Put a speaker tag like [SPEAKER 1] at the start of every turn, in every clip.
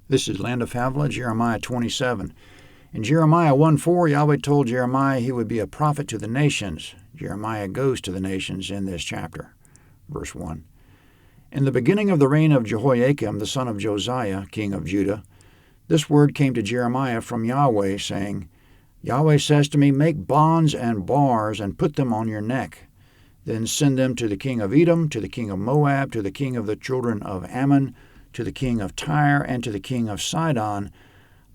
[SPEAKER 1] This is Land of Havilah, Jeremiah 27. In Jeremiah 1:4, Yahweh told Jeremiah he would be a prophet to the nations. Jeremiah goes to the nations in this chapter. Verse 1. In the beginning of the reign of Jehoiakim, the son of Josiah, king of Judah, this word came to Jeremiah from Yahweh, saying, Yahweh says to me, make bonds and bars and put them on your neck. Then send them to the king of Edom, to the king of Moab, to the king of the children of Ammon, to the king of Tyre, and to the king of Sidon,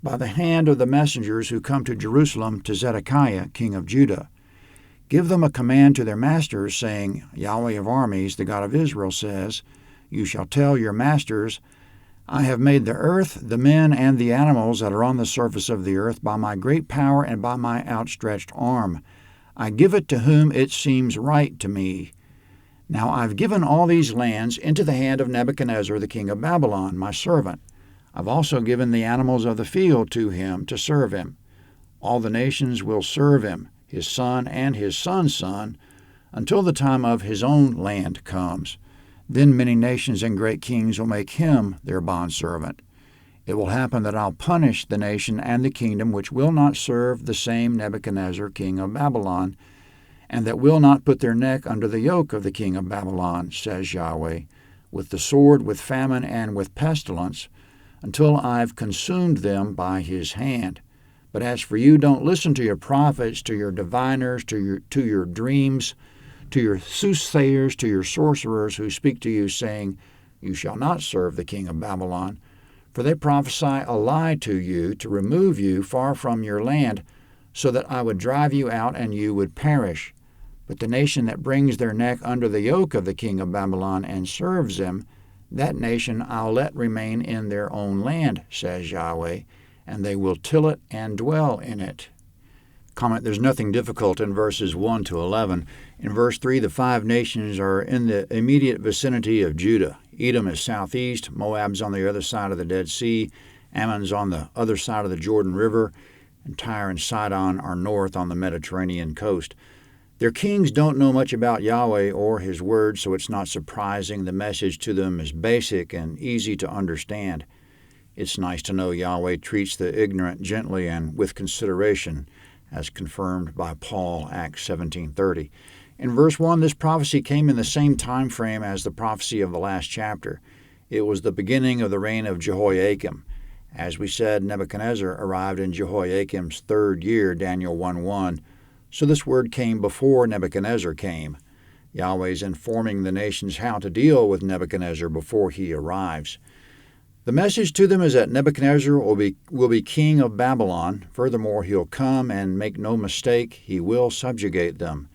[SPEAKER 1] by the hand of the messengers who come to Jerusalem to Zedekiah, king of Judah. Give them a command to their masters, saying, Yahweh of armies, the God of Israel, says, You shall tell your masters, I have made the earth, the men, and the animals that are on the surface of the earth by my great power and by my outstretched arm. I give it to whom it seems right to me. Now I've given all these lands into the hand of Nebuchadnezzar, the king of Babylon, my servant. I've also given the animals of the field to him to serve him. All the nations will serve him, his son and his son's son, until the time of his own land comes. Then many nations and great kings will make him their bondservant. It will happen that I'll punish the nation and the kingdom which will not serve the same Nebuchadnezzar, king of Babylon, and that will not put their neck under the yoke of the king of Babylon, says Yahweh, with the sword, with famine, and with pestilence, until I've consumed them by his hand. But as for you, don't listen to your prophets, to your diviners, to your dreams, to your soothsayers, to your sorcerers who speak to you, saying, You shall not serve the king of Babylon. For they prophesy a lie to you, to remove you far from your land, so that I would drive you out and you would perish. But the nation that brings their neck under the yoke of the king of Babylon and serves him, that nation I'll let remain in their own land, says Yahweh, and they will till it and dwell in it. Comment, there's nothing difficult in verses 1 to 11. In verse 3, the 5 nations are in the immediate vicinity of Judah. Edom is southeast, Moab's on the other side of the Dead Sea, Ammon's on the other side of the Jordan River, and Tyre and Sidon are north on the Mediterranean coast. Their kings don't know much about Yahweh or his word, so it's not surprising the message to them is basic and easy to understand. It's nice to know Yahweh treats the ignorant gently and with consideration, as confirmed by Paul, Acts 17:30. In verse 1, this prophecy came in the same time frame as the prophecy of the last chapter. It was the beginning of the reign of Jehoiakim. As we said, Nebuchadnezzar arrived in Jehoiakim's 3rd year, Daniel 1:1. So this word came before Nebuchadnezzar came. Yahweh's informing the nations how to deal with Nebuchadnezzar before he arrives. The message to them is that Nebuchadnezzar will be king of Babylon. Furthermore, he'll come and make no mistake, he will subjugate them.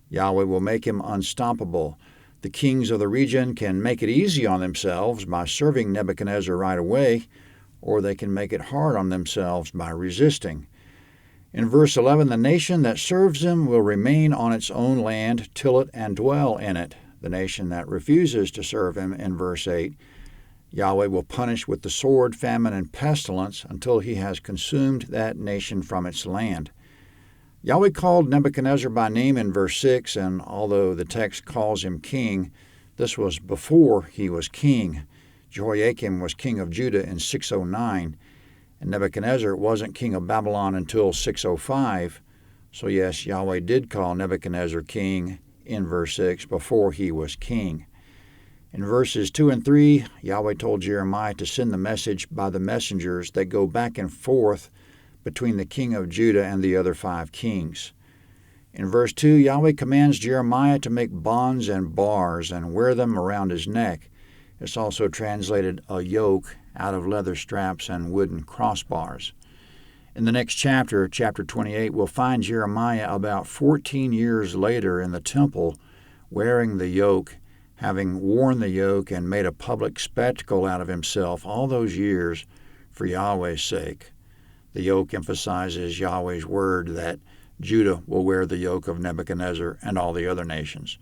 [SPEAKER 1] Yahweh will make him unstoppable. The kings of the region can make it easy on themselves by serving Nebuchadnezzar right away, or they can make it hard on themselves by resisting. In verse 11, the nation that serves him will remain on its own land, till it and dwell in it. The nation that refuses to serve him, in verse 8, Yahweh will punish with the sword, famine, and pestilence until he has consumed that nation from its land. Yahweh called Nebuchadnezzar by name in verse 6, and although the text calls him king, this was before he was king. Jehoiakim was king of Judah in 609, and Nebuchadnezzar wasn't king of Babylon until 605. So yes, Yahweh did call Nebuchadnezzar king in verse 6 before he was king. In verses 2 and 3, Yahweh told Jeremiah to send the message by the messengers that go back and forth between the king of Judah and the other 5 kings. In verse 2, Yahweh commands Jeremiah to make bonds and bars and wear them around his neck. It's also translated a yoke out of leather straps and wooden crossbars. In the next chapter, chapter 28, we'll find Jeremiah about 14 years later in the temple wearing the yoke, having worn the yoke and made a public spectacle out of himself all those years for Yahweh's sake. The yoke emphasizes Yahweh's word that Judah will wear the yoke of Nebuchadnezzar and all the other nations.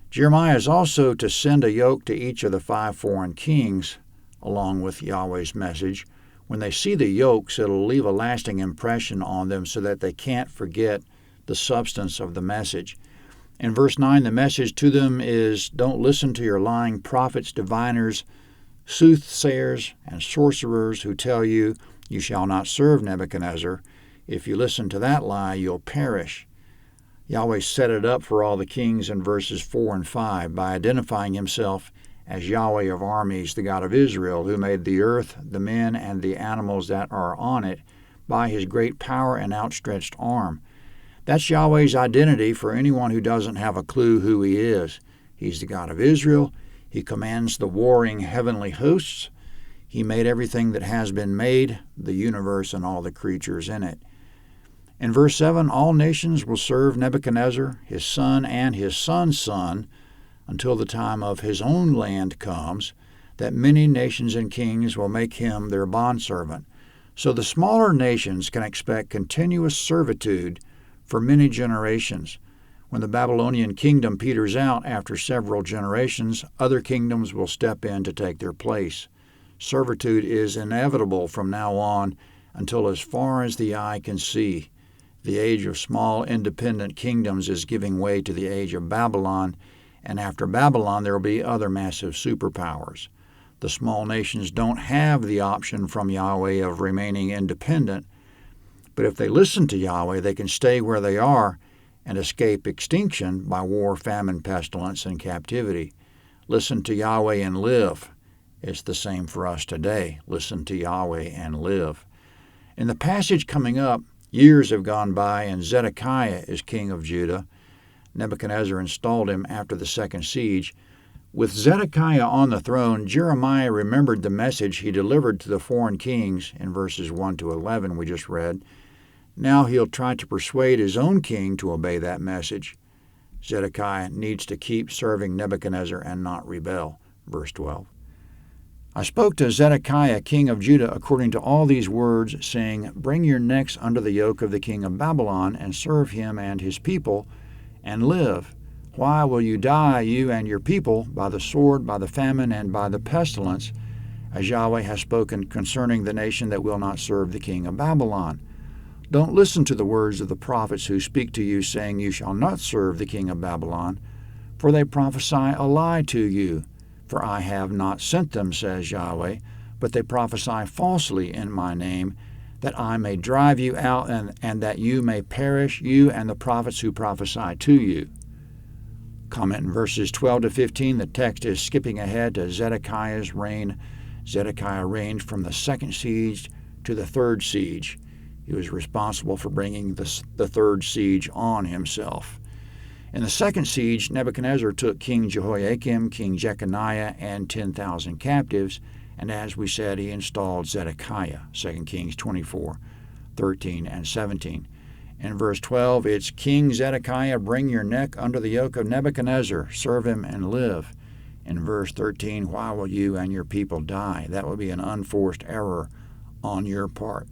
[SPEAKER 1] Jeremiah is also to send a yoke to each of the 5 foreign kings, along with Yahweh's message. When they see the yokes, it'll leave a lasting impression on them so that they can't forget the substance of the message. In verse 9, the message to them is, don't listen to your lying prophets, diviners, soothsayers and sorcerers who tell you, you shall not serve Nebuchadnezzar. If you listen to that lie, you'll perish. Yahweh set it up for all the kings in verses 4 and 5 by identifying himself as Yahweh of armies, the God of Israel, who made the earth, the men, and the animals that are on it by his great power and outstretched arm. That's Yahweh's identity for anyone who doesn't have a clue who he is. He's the God of Israel. He commands the warring heavenly hosts. He made everything that has been made, the universe and all the creatures in it. In verse 7, all nations will serve Nebuchadnezzar, his son, and his son's son, until the time of his own land comes, that many nations and kings will make him their bondservant. So the smaller nations can expect continuous servitude for many generations. When the Babylonian kingdom peters out after several generations, other kingdoms will step in to take their place. Servitude is inevitable from now on until as far as the eye can see. The age of small independent kingdoms is giving way to the age of Babylon, and after Babylon there will be other massive superpowers. The small nations don't have the option from Yahweh of remaining independent, but if they listen to Yahweh, they can stay where they are and escape extinction by war, famine, pestilence, and captivity. Listen to Yahweh and live. It's the same for us today. Listen to Yahweh and live. In the passage coming up, years have gone by, and Zedekiah is king of Judah. Nebuchadnezzar installed him after the second siege. With Zedekiah on the throne, Jeremiah remembered the message he delivered to the foreign kings in verses 1 to 11 we just read. Now he'll try to persuade his own king to obey that message. Zedekiah needs to keep serving Nebuchadnezzar and not rebel. Verse 12. I spoke to Zedekiah, king of Judah, according to all these words, saying, Bring your necks under the yoke of the king of Babylon, and serve him and his people, and live. Why will you die, you and your people, by the sword, by the famine, and by the pestilence, as Yahweh has spoken concerning the nation that will not serve the king of Babylon? Don't listen to the words of the prophets who speak to you, saying, You shall not serve the king of Babylon, for they prophesy a lie to you. For I have not sent them, says Yahweh, but they prophesy falsely in my name, that I may drive you out and that you may perish, you and the prophets who prophesy to you. Comment in verses 12 to 15, the text is skipping ahead to Zedekiah's reign. Zedekiah reigned from the second siege to the third siege. He was responsible for bringing the third siege on himself. In the second siege, Nebuchadnezzar took King Jehoiakim, King Jeconiah, and 10,000 captives, and as we said, he installed Zedekiah, 2 Kings 24, 13, and 17. In verse 12, it's King Zedekiah, bring your neck under the yoke of Nebuchadnezzar, serve him and live. In verse 13, why will you and your people die? That would be an unforced error on your part.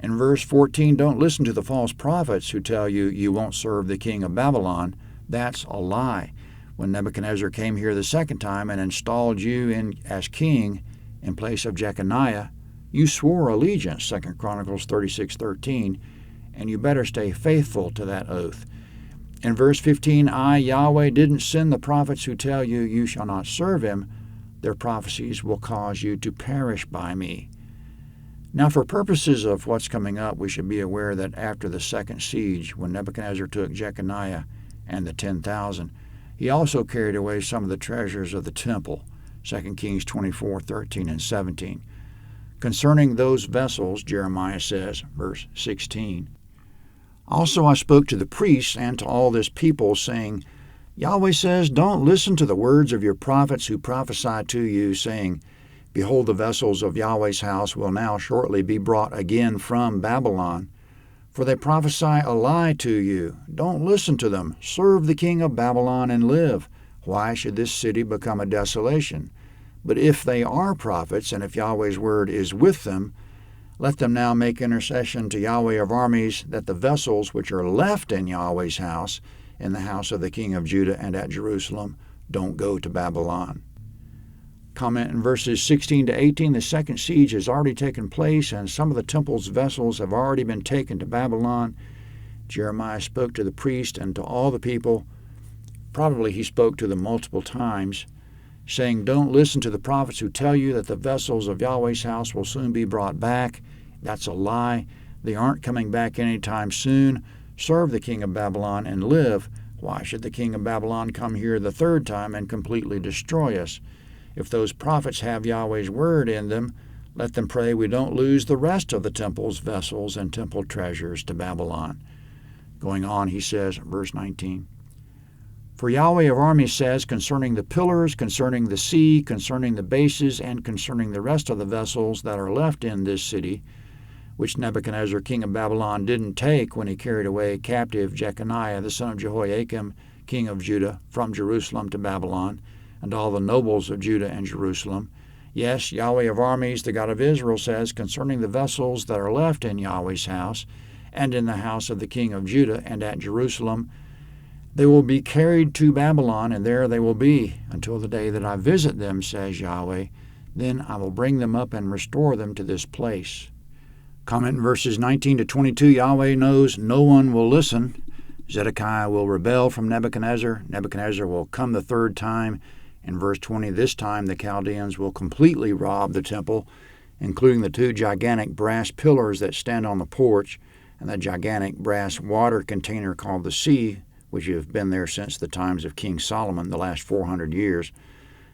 [SPEAKER 1] In verse 14, don't listen to the false prophets who tell you you won't serve the king of Babylon. That's a lie. When Nebuchadnezzar came here the second time and installed you as king in place of Jeconiah, you swore allegiance, 2 Chronicles 36:13, and you better stay faithful to that oath. In verse 15, I, Yahweh, didn't send the prophets who tell you you shall not serve him. Their prophecies will cause you to perish by me. Now, for purposes of what's coming up, we should be aware that after the second siege, when Nebuchadnezzar took Jeconiah and the 10,000, he also carried away some of the treasures of the temple, 2 Kings 24, 13, and 17. Concerning those vessels, Jeremiah says, verse 16, Also I spoke to the priests and to all this people, saying, Yahweh says, Don't listen to the words of your prophets who prophesy to you, saying, Behold, the vessels of Yahweh's house will now shortly be brought again from Babylon. For they prophesy a lie to you. Don't listen to them. Serve the king of Babylon and live. Why should this city become a desolation? But if they are prophets, and if Yahweh's word is with them, let them now make intercession to Yahweh of armies, that the vessels which are left in Yahweh's house, in the house of the king of Judah and at Jerusalem, don't go to Babylon. Comment in verses 16 to 18, the second siege has already taken place, and some of the temple's vessels have already been taken to Babylon. Jeremiah spoke to the priest and to all the people. Probably he spoke to them multiple times, saying, "Don't listen to the prophets who tell you that the vessels of Yahweh's house will soon be brought back. That's a lie. They aren't coming back anytime soon. Serve the king of Babylon and live. Why should the king of Babylon come here the third time and completely destroy us? If those prophets have Yahweh's word in them, let them pray we don't lose the rest of the temple's vessels and temple treasures to Babylon." Going on, he says, verse 19, "For Yahweh of armies says concerning the pillars, concerning the sea, concerning the bases, and concerning the rest of the vessels that are left in this city, which Nebuchadnezzar king of Babylon didn't take when he carried away captive Jeconiah the son of Jehoiakim king of Judah from Jerusalem to Babylon, and all the nobles of Judah and Jerusalem. Yes, Yahweh of armies, the God of Israel, says concerning the vessels that are left in Yahweh's house, and in the house of the king of Judah and at Jerusalem, they will be carried to Babylon, and there they will be until the day that I visit them, says Yahweh. Then I will bring them up and restore them to this place." Comment in verses 19 to 22, Yahweh knows no one will listen. Zedekiah will rebel from Nebuchadnezzar. Nebuchadnezzar will come the third time. In verse 20, this time the Chaldeans will completely rob the temple, including the 2 gigantic brass pillars that stand on the porch and the gigantic brass water container called the sea, which have been there since the times of King Solomon, the last 400 years.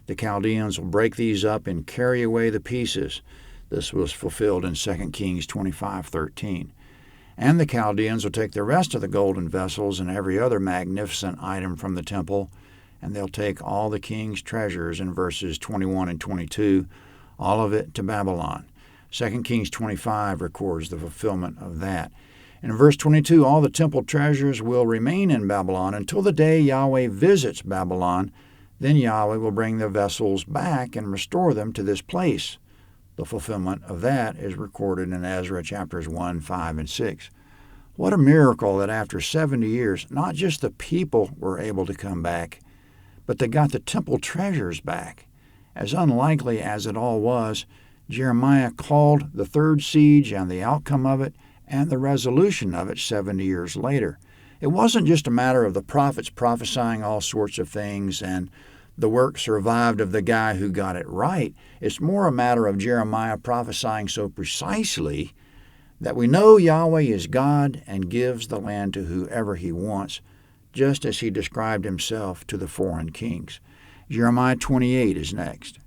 [SPEAKER 1] The Chaldeans will break these up and carry away the pieces. This was fulfilled in 2 Kings 25:13. And the Chaldeans will take the rest of the golden vessels and every other magnificent item from the temple, and they'll take all the king's treasures in verses 21 and 22, all of it to Babylon. 2 Kings 25 records the fulfillment of that. In verse 22, all the temple treasures will remain in Babylon until the day Yahweh visits Babylon. Then Yahweh will bring the vessels back and restore them to this place. The fulfillment of that is recorded in Ezra chapters 1, 5, and 6. What a miracle that after 70 years, not just the people were able to come back, but they got the temple treasures back. As unlikely as it all was, Jeremiah called the third siege and the outcome of it and the resolution of it 70 years later. It wasn't just a matter of the prophets prophesying all sorts of things and the work survived of the guy who got it right. It's more a matter of Jeremiah prophesying so precisely that we know Yahweh is God and gives the land to whoever he wants, just as he described himself to the foreign kings. Jeremiah 28 is next.